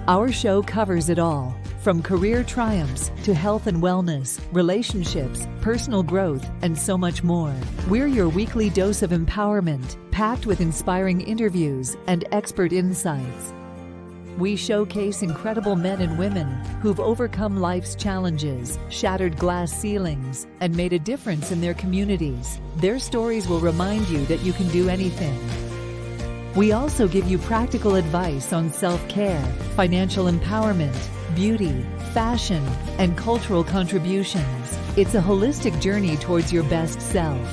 Our show covers it all, from career triumphs to health and wellness, relationships, personal growth, and so much more. We're your weekly dose of empowerment, packed with inspiring interviews and expert insights. We showcase incredible men and women who've overcome life's challenges, shattered glass ceilings, and made a difference in their communities. Their stories will remind you that you can do anything. We also give you practical advice on self-care, financial empowerment, beauty, fashion, and cultural contributions. It's a holistic journey towards your best self.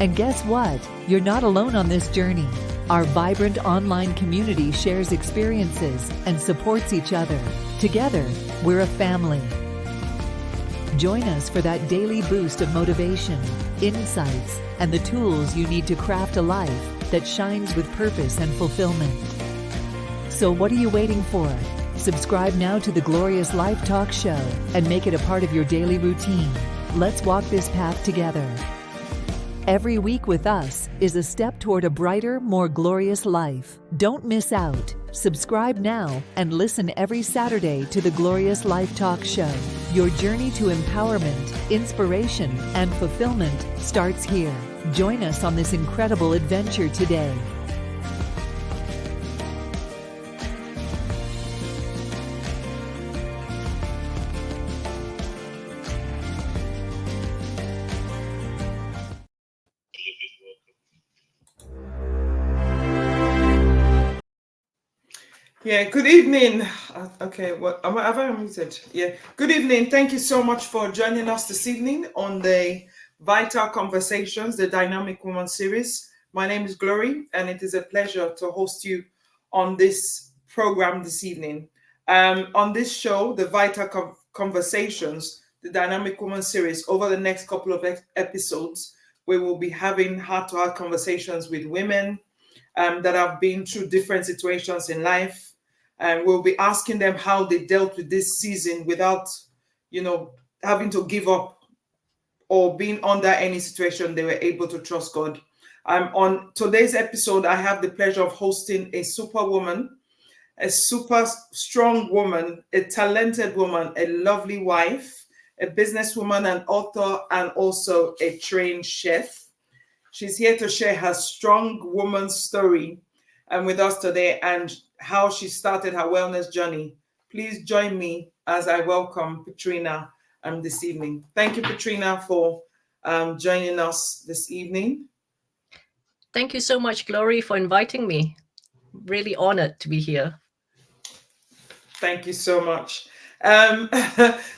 And guess what? You're not alone on this journey. Our vibrant online community shares experiences and supports each other. Together, we're a family. Join us for that daily boost of motivation, insights, and the tools you need to craft a life that shines with purpose and fulfillment. So what are you waiting for? Subscribe now to the Glorious Life Talk Show and make it a part of your daily routine. Let's walk this path together. Every week with us is a step toward a brighter, more glorious life. Don't miss out. Subscribe now and listen every Saturday to the Glorious Life Talk Show. Your journey to empowerment, inspiration, and fulfillment starts here. Join us on this incredible adventure today. Yeah, good evening. Okay, what have I muted? Yeah, good evening. Thank you so much for joining us this evening on the Vital Conversations, the Dynamic Woman series. My name is Glory, and it is a pleasure to host you on this program this evening. On this show, the Vital Conversations, the Dynamic Woman series, over the next couple of episodes, we will be having heart-to-heart conversations with women that have been through different situations in life. And we'll be asking them how they dealt with this season without, having to give up or being under any situation. They were able to trust God. On today's episode, I have the pleasure of hosting a superwoman, a super strong woman, a talented woman, a lovely wife, a businesswoman, an author, and also a trained chef. She's here to share her strong woman story with us today and how she started her wellness journey. Please join me as I welcome Petrina this evening. Thank you, Petrina, for joining us this evening. Thank you so much, Glory, for inviting me. Really honored to be here. Thank you so much.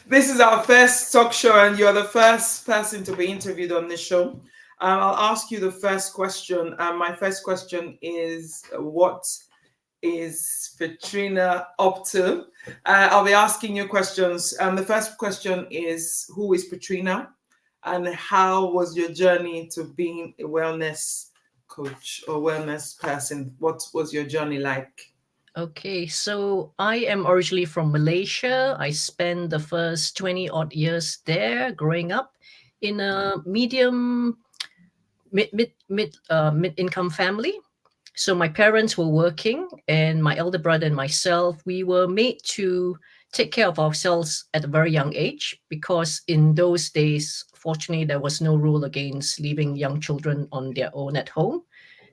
This is our first talk show, and you're the first person to be interviewed on this show. I'll ask you the first question. My first question is, what is Petrina up to? I'll be asking you questions. The first question is, who is Petrina? And how was your journey to being a wellness coach or wellness person? What was your journey like? Okay, so I am originally from Malaysia. I spent the first 20 odd years there growing up in a mid-income family. So my parents were working, and my elder brother and myself, we were made to take care of ourselves at a very young age, because in those days, fortunately, there was no rule against leaving young children on their own at home.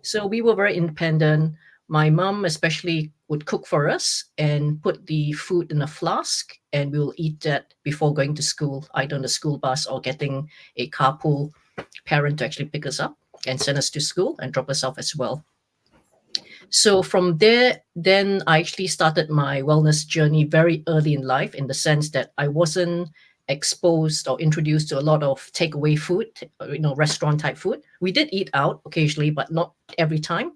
So we were very independent. My mom especially would cook for us and put the food in a flask, and we will eat that before going to school, either on the school bus or getting a carpool parent to actually pick us up and send us to school and drop us off as well. So from there, then I actually started my wellness journey very early in life, in the sense that I wasn't exposed or introduced to a lot of takeaway food, restaurant type food. We did eat out occasionally, but not every time.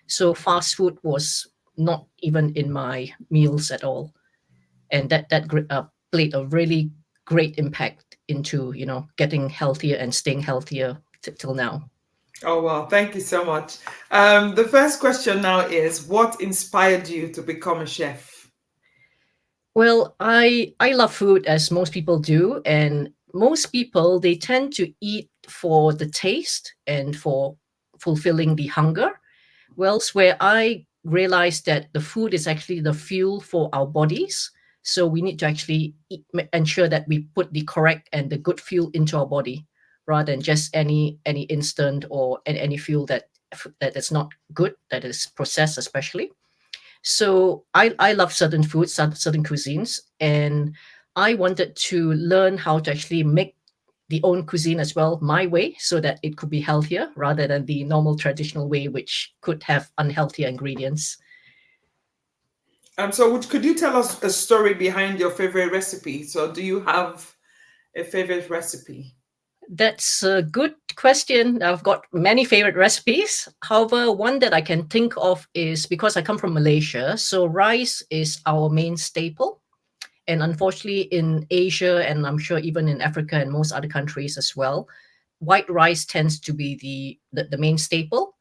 So fast food was not even in my meals at all. And that played a really great impact into, getting healthier and staying healthier till now. Oh, wow. Thank you so much. The first question now is, what inspired you to become a chef? Well, I love food, as most people do. And most people, they tend to eat for the taste and for fulfilling the hunger. Whilst where I realized that the food is actually the fuel for our bodies. So we need to actually ensure that we put the correct and the good fuel into our body, rather than just any instant or any fuel that is not good, that is processed especially. So I love certain foods, certain cuisines, and I wanted to learn how to actually make the own cuisine as well my way, so that it could be healthier rather than the normal traditional way, which could have unhealthy ingredients. So could you tell us a story behind your favorite recipe? So do you have a favorite recipe? That's a good question. I've got many favorite recipes. However, one that I can think of is, because I come from Malaysia, so rice is our main staple. And unfortunately, in Asia, and I'm sure even in Africa and most other countries as well, white rice tends to be the main staple.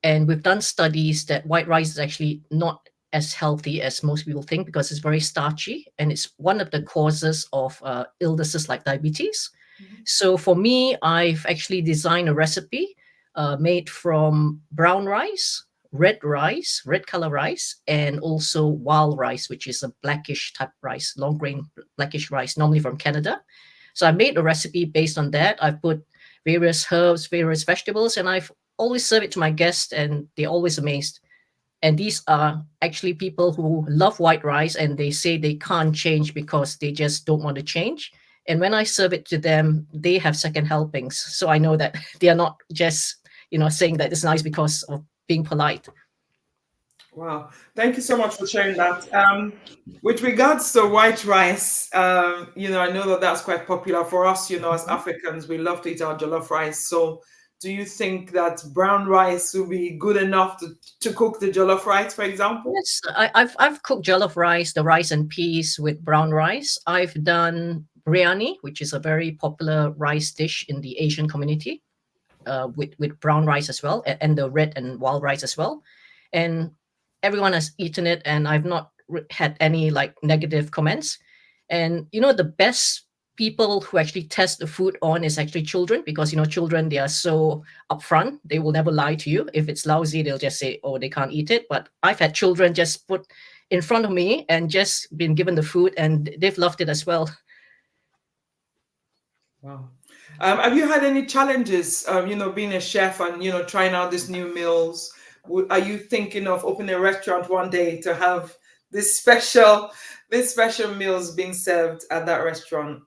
And we've done studies that white rice is actually not as healthy as most people think, because it's very starchy and it's one of the causes of illnesses like diabetes. So for me, I've actually designed a recipe made from brown rice, red color rice, and also wild rice, which is a blackish type rice, long grain blackish rice, normally from Canada. So I made a recipe based on that. I've put various herbs, various vegetables, and I've always serve it to my guests, and they're always amazed. And these are actually people who love white rice, and they say they can't change because they just don't want to change. And when I serve it to them, they have second helpings. So I know that they are not just, saying that it's nice because of being polite. Wow. Thank you so much for sharing that. With regards to white rice, I know that that's quite popular for us, as Africans, we love to eat our jollof rice. So do you think that brown rice will be good enough to cook the jollof rice, for example? Yes, I've cooked jollof rice, the rice and peas with brown rice. I've done biryani, which is a very popular rice dish in the Asian community, with brown rice as well, and the red and wild rice as well. And everyone has eaten it, and I've not had any like negative comments. And the best people who actually test the food on is actually children, because children, they are so upfront. They will never lie to you. If it's lousy, they'll just say, oh, they can't eat it. But I've had children just put in front of me and just been given the food, and they've loved it as well. Wow. Have you had any challenges, being a chef and, trying out these new meals? Are you thinking of opening a restaurant one day to have this special meals being served at that restaurant?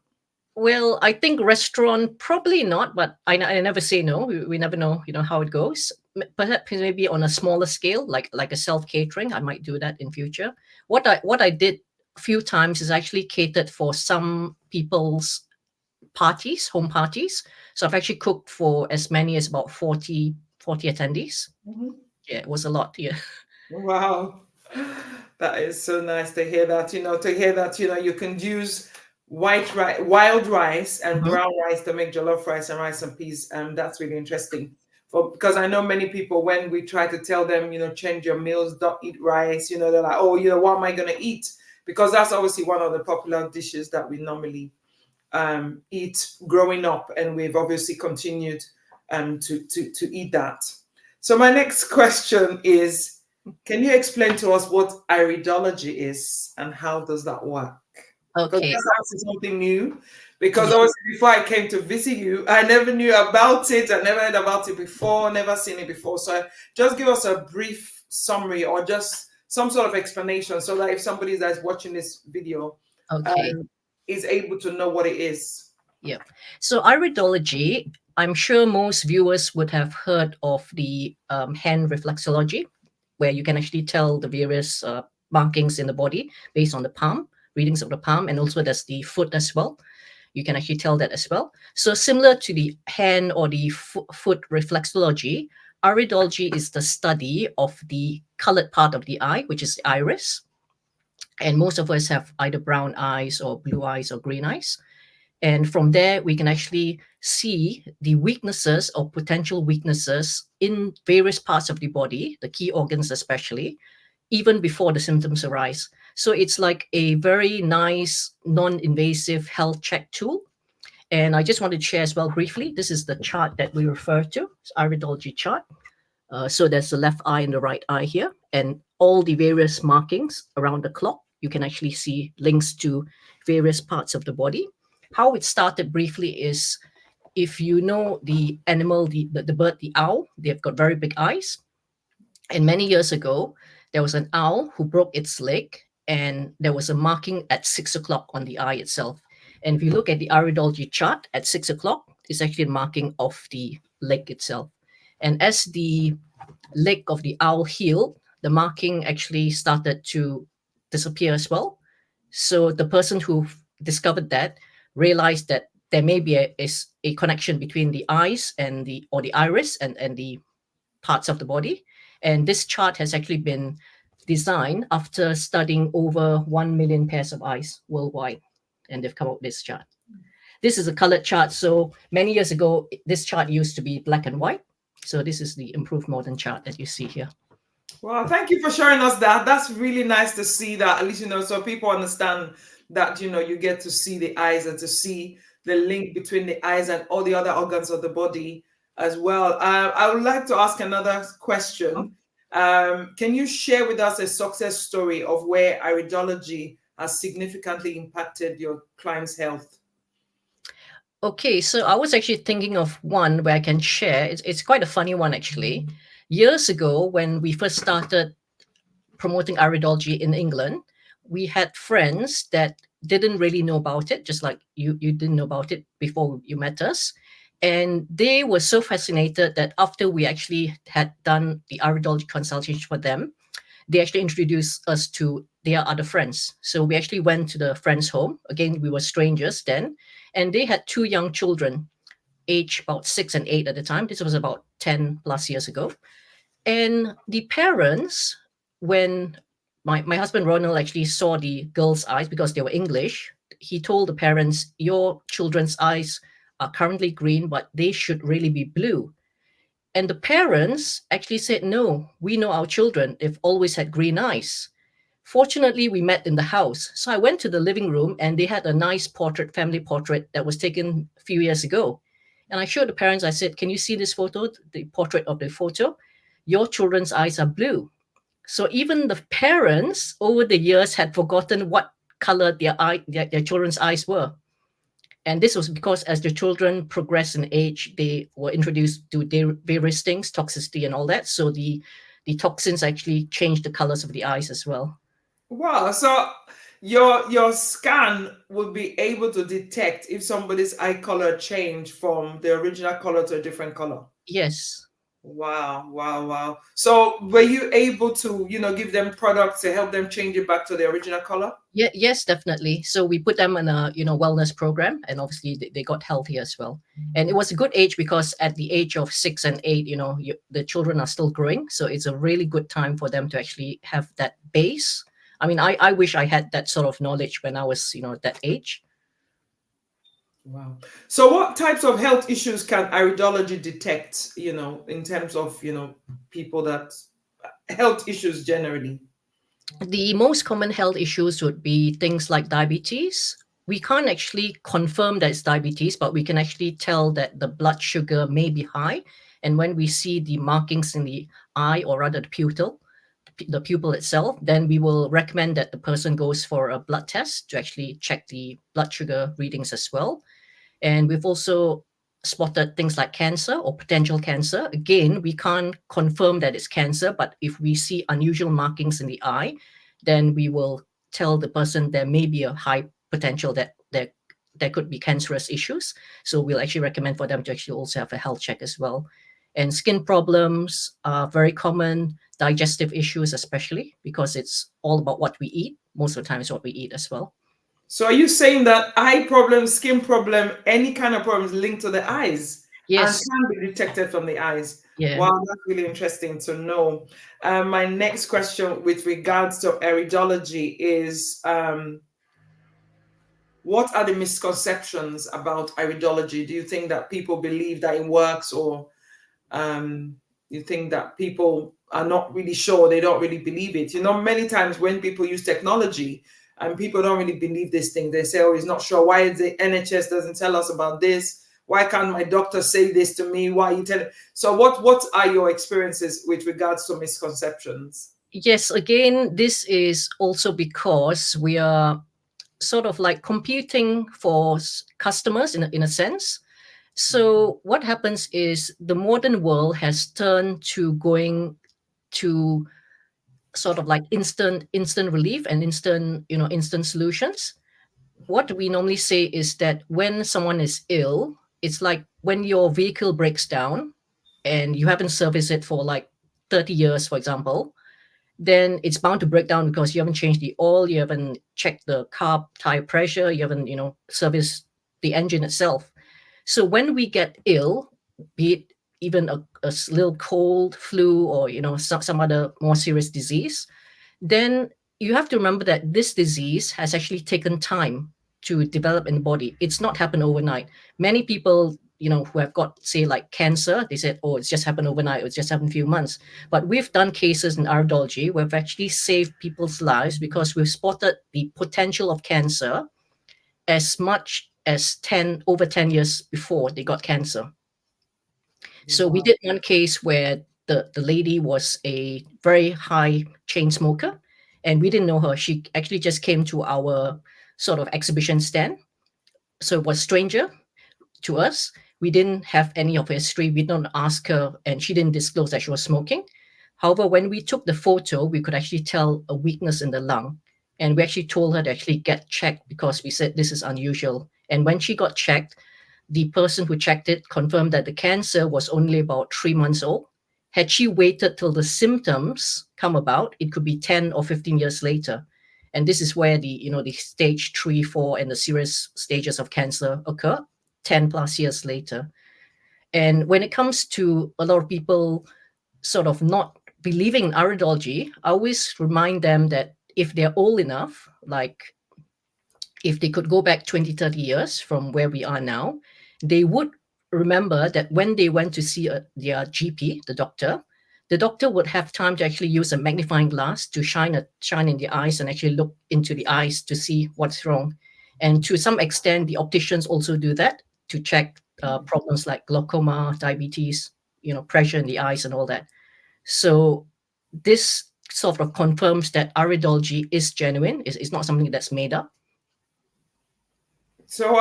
Well, I think restaurant, probably not, but I never say no. We never know, how it goes. Perhaps maybe on a smaller scale, like a self catering, I might do that in future. What I did a few times is actually catered for some people's parties, home parties. So I've actually cooked for as many as about 40 attendees. Mm-hmm. Yeah, it was a lot. Yeah. Wow. That is so nice to hear that, you can use wild rice and brown rice to make jollof rice and rice and peas. That's really interesting. Because I know many people, when we try to tell them, change your meals, don't eat rice, they're like, oh, what am I going to eat? Because that's obviously one of the popular dishes that we normally eat growing up, and we've obviously continued to eat that. So my next question is, can you explain to us what iridology is and how does that work? Okay. Because that's something new. Because obviously before I came to visit you, I never knew about it. I never heard about it before, never seen it before. So just give us a brief summary or just some sort of explanation, so that if somebody that's watching this video is able to know what it is. Yeah. So iridology, I'm sure most viewers would have heard of the hand reflexology, where you can actually tell the various markings in the body based on the palm, readings of the palm, and also there's the foot as well. You can actually tell that as well. So similar to the hand or the foot reflexology, iridology is the study of the colored part of the eye, which is the iris. And most of us have either brown eyes or blue eyes or green eyes. And from there, we can actually see the weaknesses or potential weaknesses in various parts of the body, the key organs especially, even before the symptoms arise. So it's like a very nice, non-invasive health check tool. And I just want to share as well briefly, this is the chart that we refer to, it's iridology chart. So there's the left eye and the right eye here. And all the various markings around the clock. You can actually see links to various parts of the body. How it started briefly is, if you know the animal, the bird, the owl, they've got very big eyes. And many years ago, there was an owl who broke its leg, and there was a marking at 6 o'clock on the eye itself. And if you look at the iridology chart at 6 o'clock, it's actually a marking of the leg itself. And as the leg of the owl healed, the marking actually started to disappear as well. So the person who discovered that realized that there may be a connection between the eyes and the iris and the parts of the body. And this chart has actually been designed after studying over 1 million pairs of eyes worldwide. And they've come up with this chart. This is a colored chart. So many years ago, this chart used to be black and white. So this is the improved modern chart that you see here. Well, thank you for sharing us that. That's really nice to see that, at least, so people understand that, you get to see the eyes and to see the link between the eyes and all the other organs of the body as well. I would like to ask another question. Can you share with us a success story of where iridology has significantly impacted your client's health? Okay, so I was actually thinking of one where I can share. It's quite a funny one, actually. Years ago, when we first started promoting iridology in England, we had friends that didn't really know about it, just like you didn't know about it before you met us. And they were so fascinated that after we actually had done the iridology consultation for them, they actually introduced us to their other friends. So we actually went to the friend's home. Again, we were strangers then. And they had 2 young children, aged about 6 and 8 at the time. This was about 10 plus years ago. And the parents, when my husband Ronald actually saw the girls' eyes, because they were English, he told the parents, your children's eyes are currently green, but they should really be blue. And the parents actually said, no, we know our children. They've always had green eyes. Fortunately, we met in the house. So I went to the living room and they had a nice portrait, family portrait that was taken a few years ago. And I showed the parents, I said, can you see this photo, the portrait of the photo? Your children's eyes are blue. So even the parents over the years had forgotten what color their children's eyes were. And this was because as the children progressed in age, they were introduced to various things, toxicity and all that. So the toxins actually changed the colors of the eyes as well. Wow. So your scan would be able to detect if somebody's eye color changed from the original color to a different color? Yes. Wow. So were you able to, give them products to help them change it back to the original color? Yeah, yes, definitely. So we put them in a, wellness program, and obviously they got healthy as well. And it was a good age because at the age of 6 and 8, the children are still growing. So it's a really good time for them to actually have that base. I mean, I wish I had that sort of knowledge when I was, that age. Wow. So what types of health issues can iridology detect, in terms of, people that health issues generally? The most common health issues would be things like diabetes. We can't actually confirm that it's diabetes, but we can actually tell that the blood sugar may be high. And when we see the markings in the eye, or rather the pupil itself, then we will recommend that the person goes for a blood test to actually check the blood sugar readings as well. And we've also spotted things like cancer or potential cancer. Again, we can't confirm that it's cancer, but if we see unusual markings in the eye, then we will tell the person there may be a high potential that there could be cancerous issues. So we'll actually recommend for them to actually also have a health check as well. And skin problems are very common, digestive issues especially, because it's all about what we eat. Most of the time it's what we eat as well. So are you saying that eye problem, skin problem, any kind of problems linked to the eyes? Yes. And can be detected from the eyes? Yeah. Wow, that's really interesting to know. My next question with regards to iridology is, what are the misconceptions about iridology? Do you think that people believe that it works, or you think that people are not really sure, they don't really believe it? Many times when people use technology and people don't really believe this thing, they say, oh, he's not sure. Why the NHS doesn't tell us about this? Why can't my doctor say this to me? Why are you telling? So what are your experiences with regards to misconceptions? Yes, again, this is also because we are sort of like competing for customers in a sense. So what happens is the modern world has turned to going to sort of like instant relief and instant solutions. What we normally say is that when someone is ill, it's like when your vehicle breaks down and you haven't serviced it for like 30 years, for example, then it's bound to break down because you haven't changed the oil, you haven't checked the carb tire pressure, you haven't, serviced the engine itself. So when we get ill, be it even a little cold, flu, or some other more serious disease, then you have to remember that this disease has actually taken time to develop in the body. It's not happened overnight. Many people, who have got, say, like cancer, they said, oh, it's just happened overnight, it's just happened a few months. But we've done cases in iridology where we've actually saved people's lives because we've spotted the potential of cancer as much as over 10 years before they got cancer. So we did one case where the lady was a very high chain smoker, and we didn't know her. She actually just came to our sort of exhibition stand. So it was stranger to us. We didn't have any of her history. We didn't ask her, and she didn't disclose that she was smoking. However, when we took the photo, we could actually tell a weakness in the lung. And we actually told her to actually get checked because we said this is unusual. And when she got checked, the person who checked it confirmed that the cancer was only about 3 months old. Had she waited till the symptoms come about, it could be 10 or 15 years later. And this is where the stage 3, 4, and the serious stages of cancer occur 10 plus years later. And when it comes to a lot of people sort of not believing in iridology, I always remind them that if they're old enough, like if they could go back 20, 30 years from where we are now, they would remember that when they went to see their GP, the doctor would have time to actually use a magnifying glass to shine in the eyes and actually look into the eyes to see what's wrong. And to some extent, the opticians also do that to check problems like glaucoma, diabetes, pressure in the eyes and all that. So this sort of confirms that iridology is genuine. It's not something that's made up. So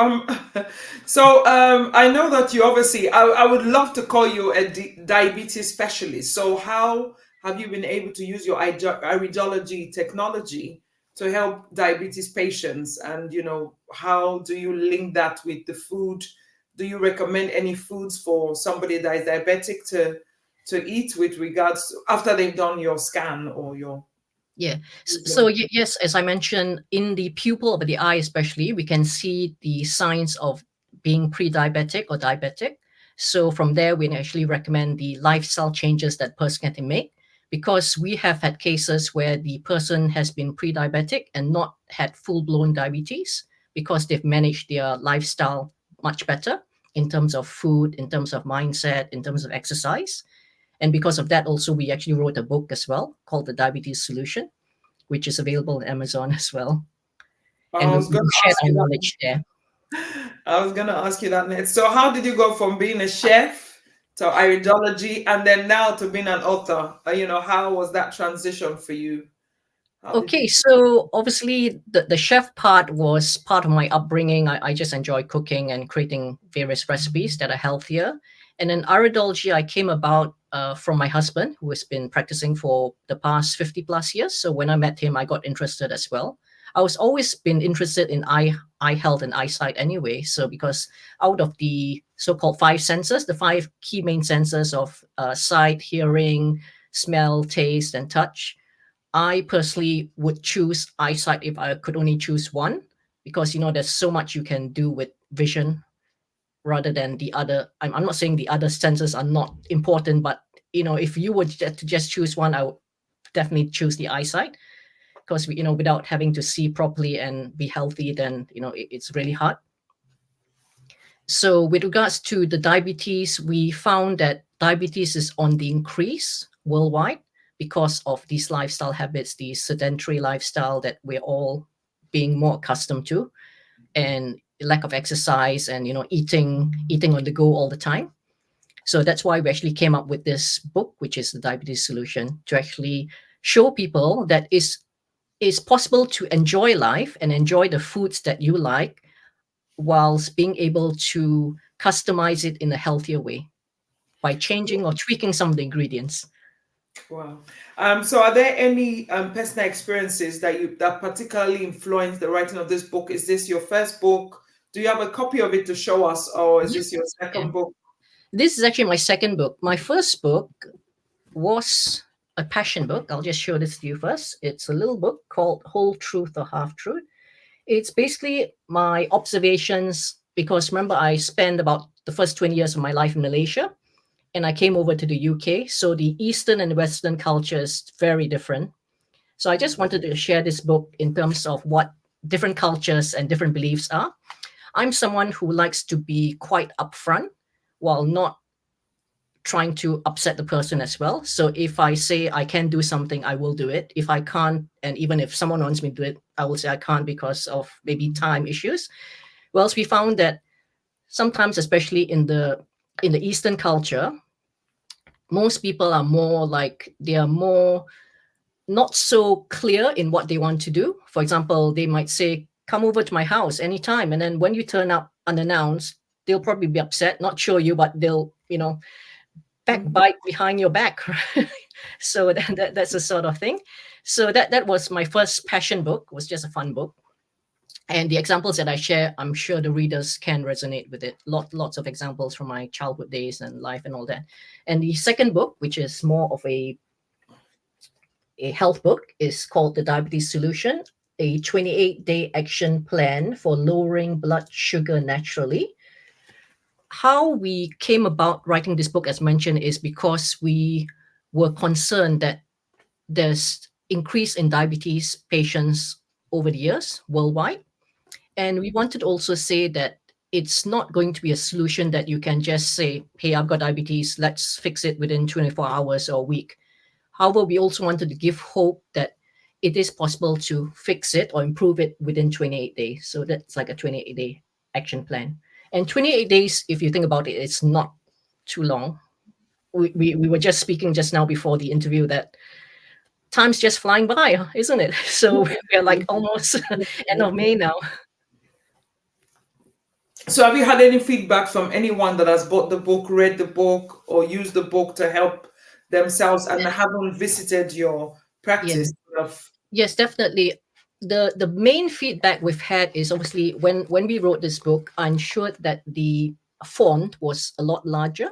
I know that you obviously. I would love to call you a diabetes specialist. So how have you been able to use your iridology technology to help diabetes patients? And how do you link that with the food? Do you recommend any foods for somebody that is diabetic to eat with regards to, after they've done your scan or your? Yeah. So yes, as I mentioned, in the pupil of the eye especially, we can see the signs of being pre-diabetic or diabetic. So from there, we actually recommend the lifestyle changes that person can make, because we have had cases where the person has been pre-diabetic and not had full-blown diabetes because they've managed their lifestyle much better in terms of food, in terms of mindset, in terms of exercise. And because of that, also, we actually wrote a book as well called The Diabetes Solution, which is available on Amazon as well. And we share our knowledge there. I was going to ask you that next. So how did you go from being a chef to iridology and then now to being an author? How was that transition for you? Okay, so obviously the chef part was part of my upbringing. I just enjoy cooking and creating various recipes that are healthier. And then iridology, I came about from my husband, who has been practicing for the past 50 plus years. So when I met him, I got interested as well. I was always been interested in eye health and eyesight anyway. So because out of the so-called 5 senses, the 5 key main senses of sight, hearing, smell, taste, and touch, I personally would choose eyesight if I could only choose one, because there's so much you can do with vision rather than the other. I'm not saying the other senses are not important, but if you were to just choose one, I would definitely choose the eyesight, because without having to see properly and be healthy, then it's really hard. So with regards to the diabetes, we found that diabetes is on the increase worldwide because of these lifestyle habits, the sedentary lifestyle that we're all being more accustomed to, and lack of exercise and eating on the go all the time. So that's why we actually came up with this book, which is The Diabetes Solution, to actually show people that it's possible to enjoy life and enjoy the foods that you like whilst being able to customize it in a healthier way by changing or tweaking some of the ingredients. Wow. So are there any personal experiences that particularly influenced the writing of this book? Is this your first book? Do you have a copy of it to show us, or is this your second book? This is actually my second book. My first book was a passion book. I'll just show this to you first. It's a little book called Whole Truth or Half Truth. It's basically my observations, because remember, I spent about the first 20 years of my life in Malaysia, and I came over to the UK. So the Eastern and Western culture is very different. So I just wanted to share this book in terms of what different cultures and different beliefs are. I'm someone who likes to be quite upfront while not trying to upset the person as well. So if I say I can do something, I will do it. If I can't, and even if someone wants me to do it, I will say I can't because of maybe time issues. Well, we found that sometimes, especially in the Eastern culture, most people are more like, they are more not so clear in what they want to do. For example, they might say, come over to my house anytime. And then when you turn up unannounced, they'll probably be upset, not show you, but they'll, backbite behind your back. So that's the sort of thing. So that was my first passion book. It was just a fun book. And the examples that I share, I'm sure the readers can resonate with it. Lots of examples from my childhood days and life and all that. And the second book, which is more of a health book, is called The Diabetes Solution, a 28-day action plan for lowering blood sugar naturally. How we came about writing this book, as mentioned, is because we were concerned that there's increase in diabetes patients over the years worldwide. And we wanted to also say that it's not going to be a solution that you can just say, hey, I've got diabetes, let's fix it within 24 hours or a week. However, we also wanted to give hope that it is possible to fix it or improve it within 28 days. So that's like a 28-day action plan. And 28 days, if you think about it, it's not too long. We were just speaking just now before the interview that time's just flying by, isn't it? So we're like almost end of May now. So have you had any feedback from anyone that has bought the book, read the book, or used the book to help themselves and haven't visited your practice? Yes, definitely. The main feedback we've had is obviously when we wrote this book, I ensured that the font was a lot larger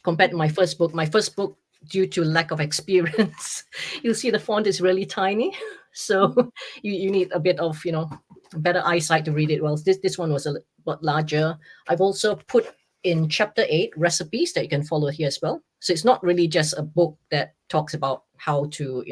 compared to my first book. My first book, due to lack of experience, you'll see the font is really tiny. So you need a bit of, better eyesight to read it well. This one was a lot larger. I've also put in chapter 8 recipes that you can follow here as well. So it's not really just a book that talks about how to,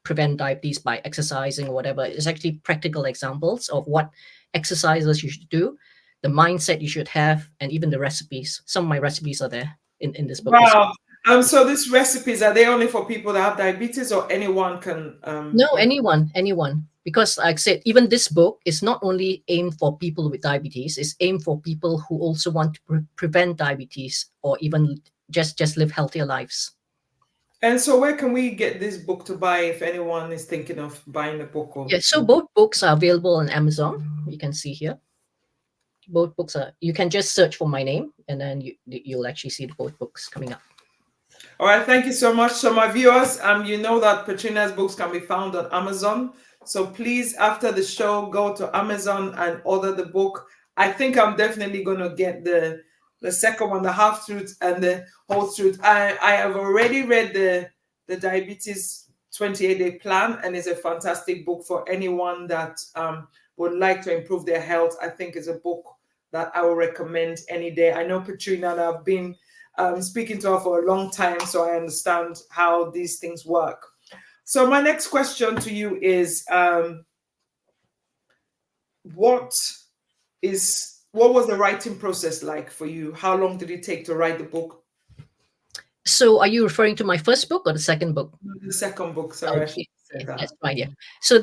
prevent diabetes by exercising or whatever. It's actually practical examples of what exercises you should do, the mindset you should have, and even the recipes. Some of my recipes are there in this book. Wow. So these recipes, are they only for people that have diabetes, or anyone can? No, anyone. Because like I said, even this book is not only aimed for people with diabetes, it's aimed for people who also want to prevent diabetes or even just live healthier lives. And so where can we get this book to buy if anyone is thinking of buying the book? So both books are available on Amazon. You can see here. Both books are, you can just search for my name and then you'll actually see both books coming up. All right, thank you so much. So my viewers, you know that Patrina's books can be found on Amazon. So please, after the show, go to Amazon and order the book. I think I'm definitely going to get the second one, the Half Truth and the Whole Truth. I have already read the Diabetes 28-Day Plan, and it's a fantastic book for anyone that would like to improve their health. I think it's a book that I will recommend any day. I know Patrina, and I've been speaking to her for a long time, so I understand how these things work. So my next question to you is, what was the writing process like for you? How long did it take to write the book? So are you referring to my first book or the second book? The second book, sorry. Okay. That's right, yeah. So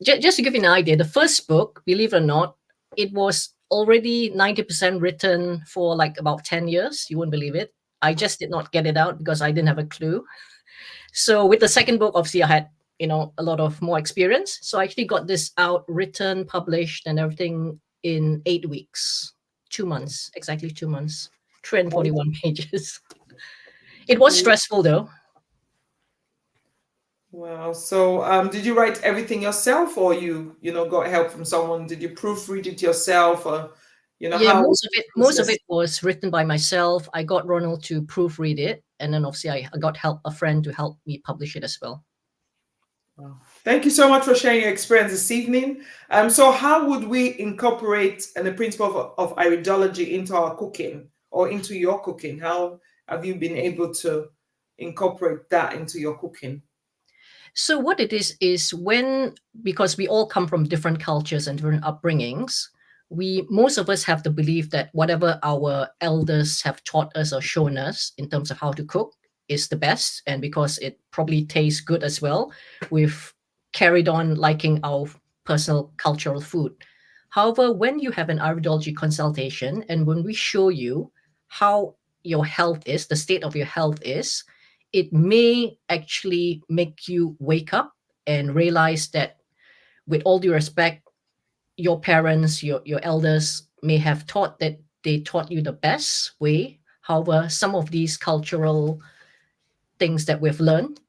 just to give you an idea, the first book, believe it or not, it was already 90% written for like about 10 years. You wouldn't believe it. I just did not get it out because I didn't have a clue. So with the second book, obviously I had, a lot of more experience. So I actually got this out, written, published, and everything in 8 weeks, 2 months, exactly 2 months, 341 pages. It was stressful though. Wow. So, did you write everything yourself, or you got help from someone? Did you proofread it yourself, or Yeah, how was most the of process? it was written by myself. I got Ronald to proofread it, and then obviously I got a friend to help me publish it as well. Wow. Thank you so much for sharing your experience this evening. So how would we incorporate the principle of iridology into our cooking or into your cooking? How have you been able to incorporate that into your cooking? So what it is when, because we all come from different cultures and different upbringings, most of us have the belief that whatever our elders have taught us or shown us in terms of how to cook is the best, and because it probably tastes good as well, we've carried on liking our personal cultural food. However, when you have an iridology consultation and when we show you how your health is, the state of your health is, it may actually make you wake up and realize that, with all due respect, your parents, your elders may have taught that they taught you the best way. However, some of these cultural things that we've learned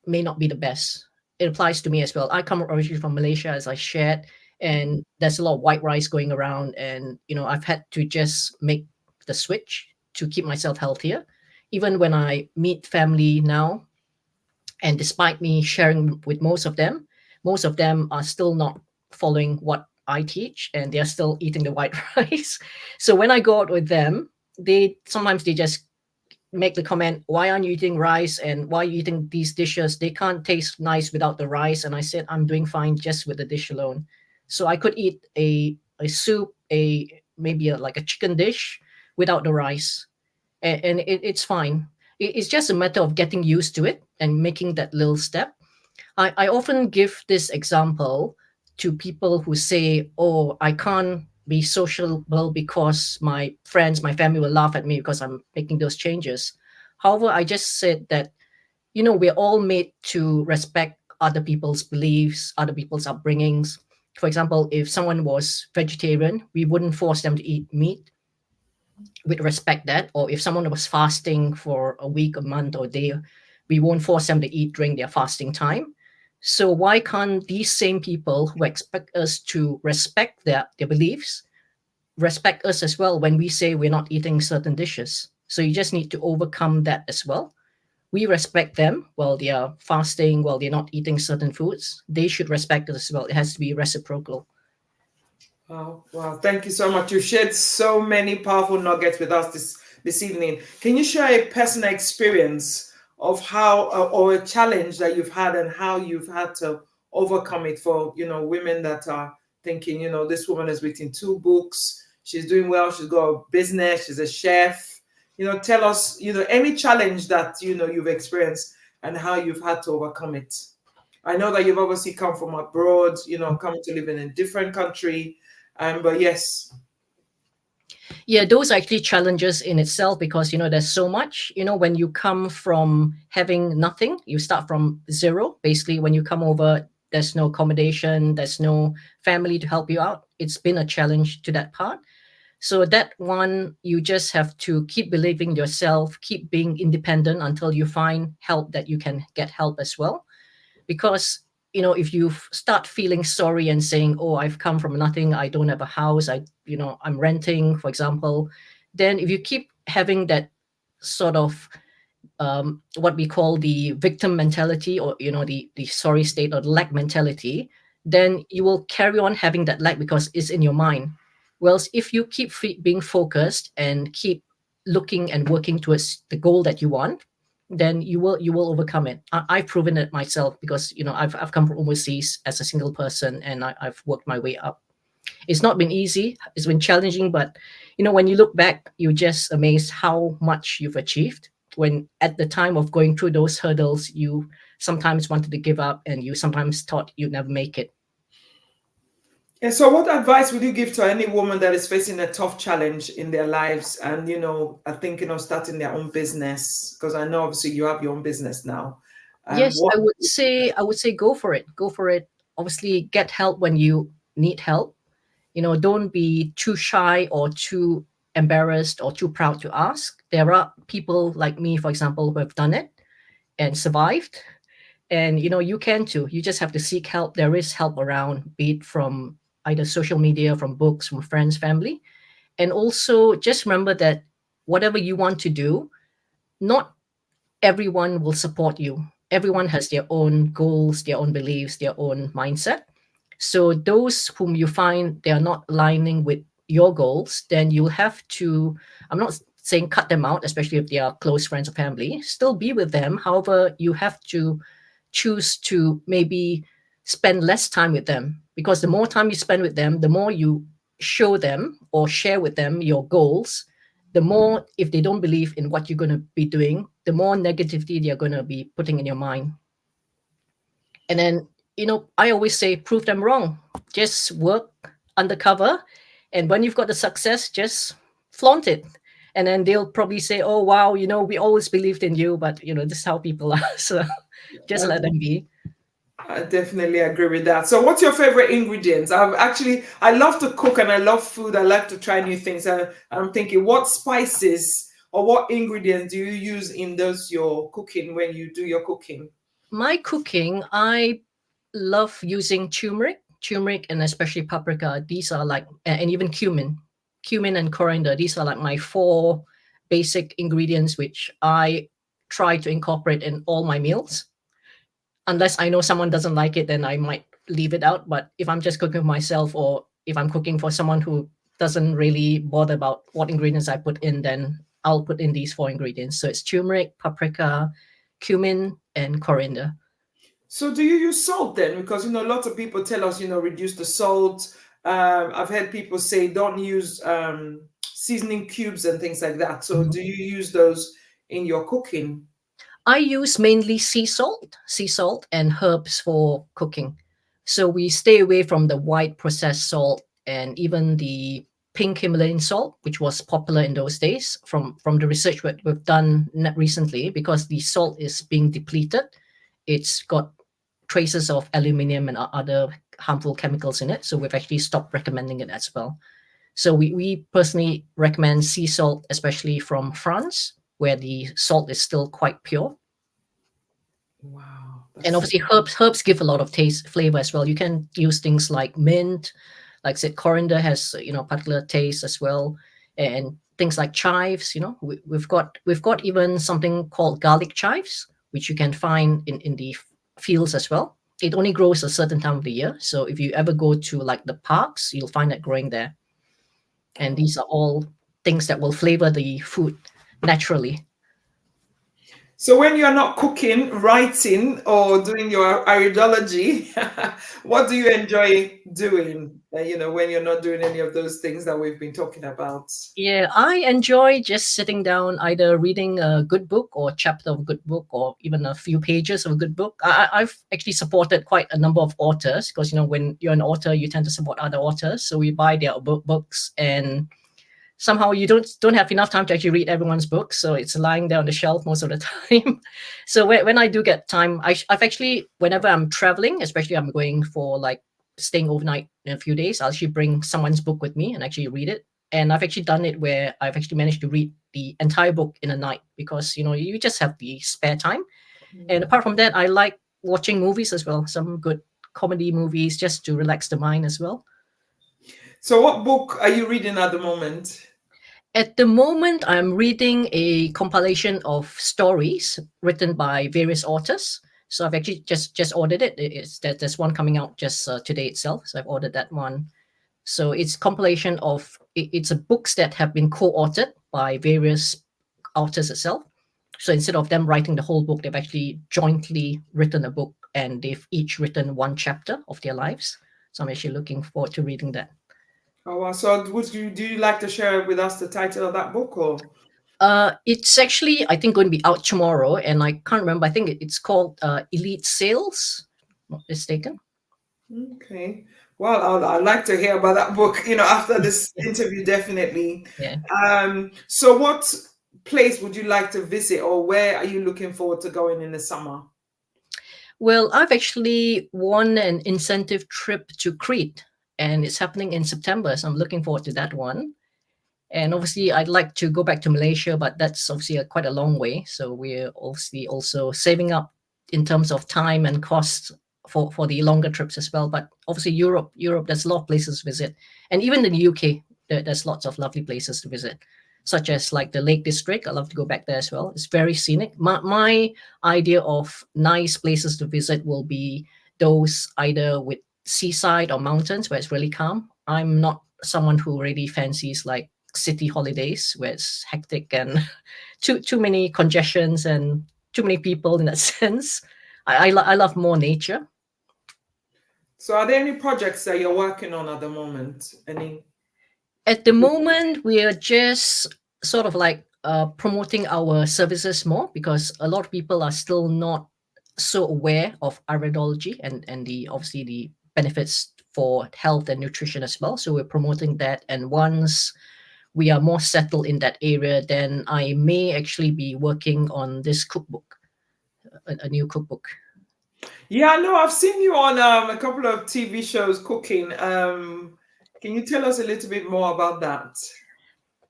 may not be the best. It applies to me as well. I come originally from Malaysia, as I shared, and there's a lot of white rice going around, and I've had to just make the switch to keep myself healthier. Even when I meet family now, and despite me sharing with most of them are still not following what I teach, and they're still eating the white rice. So when I go out with them, they just make the comment, why aren't you eating rice, and why are you eating these dishes? They can't taste nice without the rice. And I said, I'm doing fine just with the dish alone. So I could eat a soup, like a chicken dish without the rice, and it's fine. It's just a matter of getting used to it and making that little step. I often give this example to people who say, oh, I can't be sociable because my friends, my family will laugh at me because I'm making those changes. However, I just said that, we're all made to respect other people's beliefs, other people's upbringings. For example, if someone was vegetarian, we wouldn't force them to eat meat. We'd respect that. Or if someone was fasting for a week, a month, or a day, we won't force them to eat during their fasting time. So why can't these same people who expect us to respect their beliefs respect us as well when we say we're not eating certain dishes? So you just need to overcome that as well. We respect them while they are fasting, while they're not eating certain foods. They should respect us as well. It has to be reciprocal. Wow, wow. Thank you so much. You shared so many powerful nuggets with us this evening. Can you share a personal experience of how or a challenge that you've had and how you've had to overcome it for, women that are thinking, this woman has written 2 books, she's doing well, she's got a business, she's a chef. Tell us, any challenge that, you've experienced and how you've had to overcome it. I know that you've obviously come from abroad, coming to live in a different country. But yes. Yeah, those are actually challenges in itself, because there's so much. When you come from having nothing, you start from zero. Basically, when you come over, there's no accommodation, there's no family to help you out. It's been a challenge to that part. So that one, you just have to keep believing yourself, keep being independent until you find help that you can get help as well. Because if you start feeling sorry and saying, oh, I've come from nothing, I don't have a house, I'm renting, for example, then if you keep having that sort of what we call the victim mentality, or the sorry state or the lack mentality, then you will carry on having that lack because it's in your mind. Whereas if you keep being focused and keep looking and working towards the goal that you want, then you will overcome it. I've proven it myself, because I've come from overseas as a single person, and I've worked my way up. It's not been easy, it's been challenging, but when you look back, you're just amazed how much you've achieved. When at the time of going through those hurdles, you sometimes wanted to give up, and you sometimes thought you'd never make it. And so, what advice would you give to any woman that is facing a tough challenge in their lives and, are thinking of starting their own business? Because I know obviously you have your own business now. Yes, What? I would say go for it. Go for it. Obviously, get help when you need help. Don't be too shy or too embarrassed or too proud to ask. There are people like me, for example, who have done it and survived. And you can too. You just have to seek help. There is help around, be it from either social media, from books, from friends, family. And also just remember that whatever you want to do, not everyone will support you. Everyone has their own goals, their own beliefs, their own mindset. So those whom you find they are not aligning with your goals, then you'll have to, I'm not saying cut them out, especially if they are close friends or family, still be with them. However, you have to choose to maybe spend less time with them, because the more time you spend with them, the more you show them or share with them your goals, the more, if they don't believe in what you're going to be doing, the more negativity they're going to be putting in your mind. And then, I always say, prove them wrong. Just work undercover. And when you've got the success, just flaunt it. And then they'll probably say, oh, wow, we always believed in you, but, this is how people are. So just let them be. I definitely agree with that. So, what's your favorite ingredients? I love to cook and I love food. I like to try new things. I'm thinking, what spices or what ingredients do you use in those your cooking when you do your cooking? My cooking, I love using turmeric, and especially paprika. These are like, and even cumin and coriander. These are like my four basic ingredients, which I try to incorporate in all my meals. Unless I know someone doesn't like it, then I might leave it out. But if I'm just cooking for myself, or if I'm cooking for someone who doesn't really bother about what ingredients I put in, then I'll put in these four ingredients. So it's turmeric, paprika, cumin, and coriander. So, do you use salt then? Because lots of people tell us, reduce the salt. I've heard people say don't use seasoning cubes and things like that. So, do you use those in your cooking? I use mainly sea salt and herbs for cooking. So we stay away from the white processed salt and even the pink Himalayan salt, which was popular in those days. From the research we've done recently, because the salt is being depleted, it's got traces of aluminium and other harmful chemicals in it. So we've actually stopped recommending it as well. So we personally recommend sea salt, especially from France, where the salt is still quite pure. Wow, And that's obviously herbs give a lot of taste flavor as well. You can use things like mint, like I said, coriander has particular taste as well, and things like chives. We've got even something called garlic chives, which you can find in the fields as well. It only grows a certain time of the year, so if you ever go to like the parks, you'll find it growing there. And these are all things that will flavor the food naturally. So when you're not cooking, writing, or doing your iridology, what do you enjoy doing? When you're not doing any of those things that we've been talking about. Yeah, I enjoy just sitting down, either reading a good book or a chapter of a good book, or even a few pages of a good book. I've actually supported quite a number of authors, because when you're an author, you tend to support other authors. So we buy their books, and somehow you don't have enough time to actually read everyone's book, so it's lying there on the shelf most of the time. So when I do get time, I've actually, whenever I'm traveling, especially I'm going for like staying overnight in a few days, I'll actually bring someone's book with me and actually read it. And I've actually done it where I've actually managed to read the entire book in a night, because you just have the spare time. And apart from that, I like watching movies as well, some good comedy movies, just to relax the mind as well. So what book are you reading at the moment? At the moment, I'm reading a compilation of stories written by various authors. So I've actually just ordered it. There's one coming out just today itself. So I've ordered that one. So it's compilation of it's a books that have been co-authored by various authors itself. So instead of them writing the whole book, they've actually jointly written a book, and they've each written one chapter of their lives. So I'm actually looking forward to reading that. Oh, wow. So do you like to share with us the title of that book or? It's actually, I think, going to be out tomorrow, and I can't remember. I think it's called Elite Sales, not mistaken. Okay. Well, I'd like to hear about that book, after this interview, definitely. Yeah. So what place would you like to visit, or where are you looking forward to going in the summer? Well, I've actually won an incentive trip to Crete, and it's happening in September. So I'm looking forward to that one. And obviously, I'd like to go back to Malaysia, but that's obviously quite a long way. So we're obviously also saving up in terms of time and cost for the longer trips as well. But obviously, Europe, there's a lot of places to visit, and even in the UK, there's lots of lovely places to visit, such as like the Lake District. I love to go back there as well. It's very scenic. My idea of nice places to visit will be those either with seaside or mountains where it's really calm. I'm not someone who really fancies like city holidays where it's hectic and too many congestions and too many people in that sense. I love more nature. So are there any projects that you're working on at the moment? Any? At the moment, we are just sort of like promoting our services more because a lot of people are still not so aware of iridology and the obviously the benefits for health and nutrition as well. So we're promoting that, and once we are more settled in that area, then I may actually be working on this cookbook, a new cookbook. Yeah, no, I've seen you on a couple of TV shows cooking. Can you tell us a little bit more about that?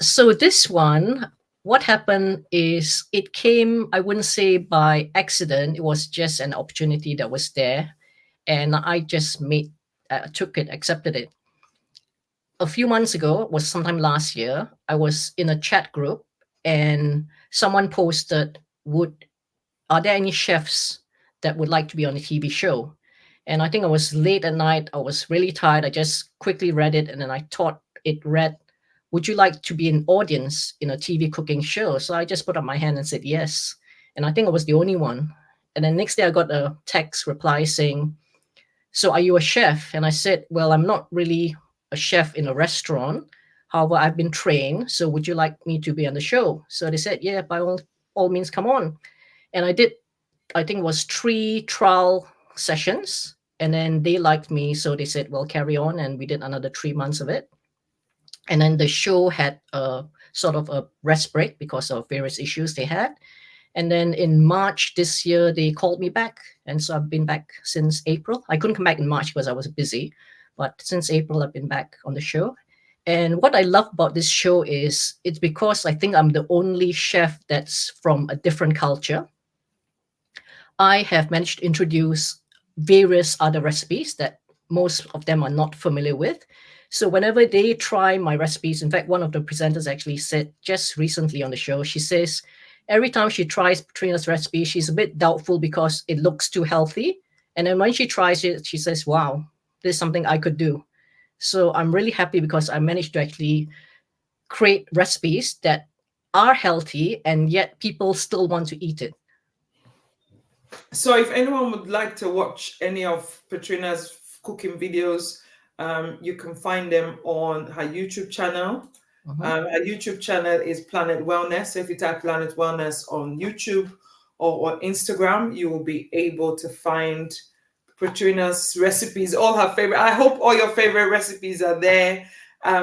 So this one, what happened is it came, I wouldn't say by accident, it was just an opportunity that was there. And I just took it, accepted it. A few months ago, was sometime last year, I was in a chat group and someone posted, are there any chefs that would like to be on a TV show? And I think I was late at night. I was really tired. I just quickly read it and then I thought it read, would you like to be an audience in a TV cooking show? So I just put up my hand and said yes. And I think I was the only one. And then next day I got a text reply saying, so are you a chef? And I said, well, I'm not really a chef in a restaurant. However, I've been trained. So would you like me to be on the show? So they said, yeah, by all means, come on. And I did, I think it was 3 trial sessions. And then they liked me. So they said, well, carry on. And we did another 3 months of it. And then the show had a sort of a rest break because of various issues they had. And then in March this year, they called me back. And so I've been back since April. I couldn't come back in March because I was busy. But since April, I've been back on the show. And what I love about this show is it's because I think I'm the only chef that's from a different culture. I have managed to introduce various other recipes that most of them are not familiar with. So whenever they try my recipes, in fact, one of the presenters actually said just recently on the show, she says every time she tries Patrina's recipe, she's a bit doubtful because it looks too healthy. And then when she tries it, she says, wow, this is something I could do. So I'm really happy because I managed to actually create recipes that are healthy and yet people still want to eat it. So if anyone would like to watch any of Patrina's cooking videos, you can find them on her YouTube channel. Her YouTube channel is Planet Wellness. So if you type Planet Wellness on YouTube or on Instagram, you will be able to find Patrina's recipes, all her favorite. I hope all your favorite recipes are there,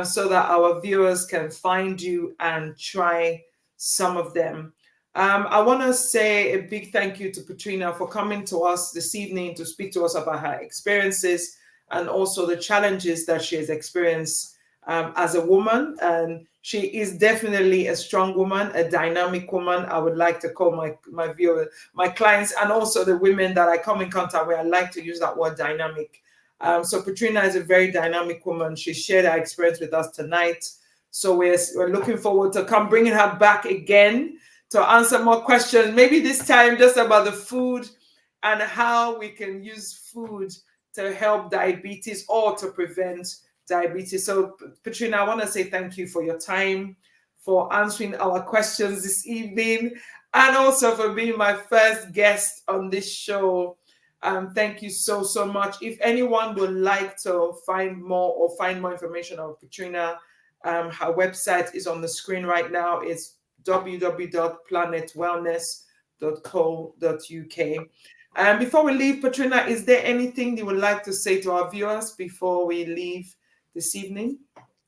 so that our viewers can find you and try some of them. I want to say a big thank you to Patrina for coming to us this evening to speak to us about her experiences and also the challenges that she has experienced as a woman. And she is definitely a strong woman, a dynamic woman. I would like to call my viewers, my clients, and also the women that I come in contact with, I like to use that word dynamic. So Patrina is a very dynamic woman. She shared her experience with us tonight. So we're looking forward to bringing her back again to answer more questions, maybe this time just about the food and how we can use food to help diabetes or to prevent diabetes. So Patrina, I want to say thank you for your time, for answering our questions this evening, and also for being my first guest on this show. Thank you so much. If anyone would like to find more information on Patrina, her website is on the screen right now. It's www.planetwellness.co.uk. And before we leave, Patrina, is there anything you would like to say to our viewers before we leave this evening?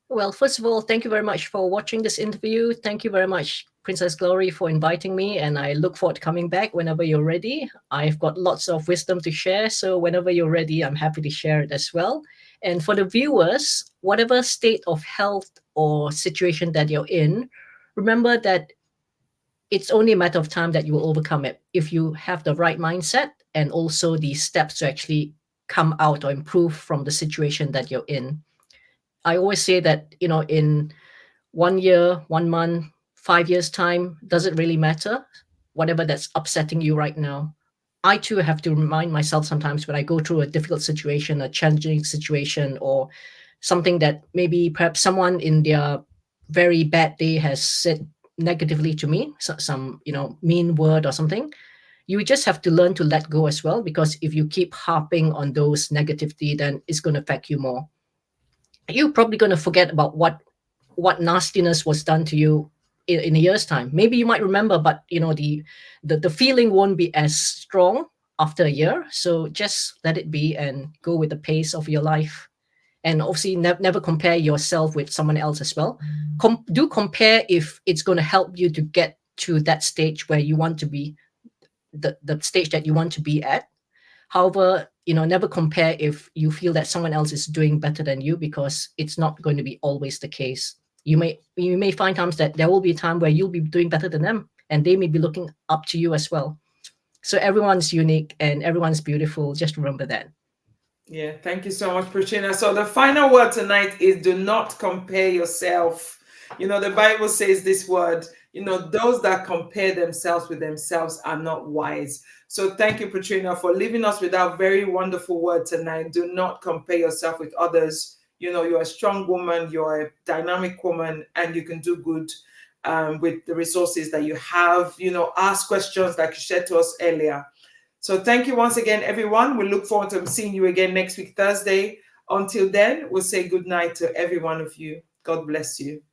Well, first of all, thank you very much for watching this interview. Thank you very much, Princess Glory, for inviting me, and I look forward to coming back whenever you're ready. I've got lots of wisdom to share, so whenever you're ready, I'm happy to share it as well. And for the viewers, whatever state of health or situation that you're in, remember that it's only a matter of time that you will overcome it if you have the right mindset and also the steps to actually come out or improve from the situation that you're in. I always say that, in 1 year, 1 month, 5 years' time, doesn't really matter, whatever that's upsetting you right now. I too have to remind myself sometimes when I go through a difficult situation, a challenging situation, or something that maybe perhaps someone in their very bad day has said negatively to me, some mean word or something. You just have to learn to let go as well, because if you keep harping on those negativity, then it's going to affect you more. You're probably going to forget about what nastiness was done to you in a year's time. Maybe you might remember, but the feeling won't be as strong after a year. So just let it be and go with the pace of your life. And obviously never compare yourself with someone else as well. Do compare if it's going to help you to get to that stage where you want to be, the stage that you want to be at. However, never compare if you feel that someone else is doing better than you, because it's not going to be always the case. You may find times that there will be a time where you'll be doing better than them, and they may be looking up to you as well. So everyone's unique and everyone's beautiful. Just remember that. Yeah, thank you so much, Patrina. So the final word tonight is do not compare yourself. The Bible says this word, those that compare themselves with themselves are not wise. So thank you, Patrina, for leaving us with that very wonderful word tonight. Do not compare yourself with others. You're a strong woman, you're a dynamic woman, and you can do good with the resources that you have. Ask questions like you shared to us earlier. So thank you once again, everyone. We look forward to seeing you again next week, Thursday. Until then, we'll say good night to every one of you. God bless you.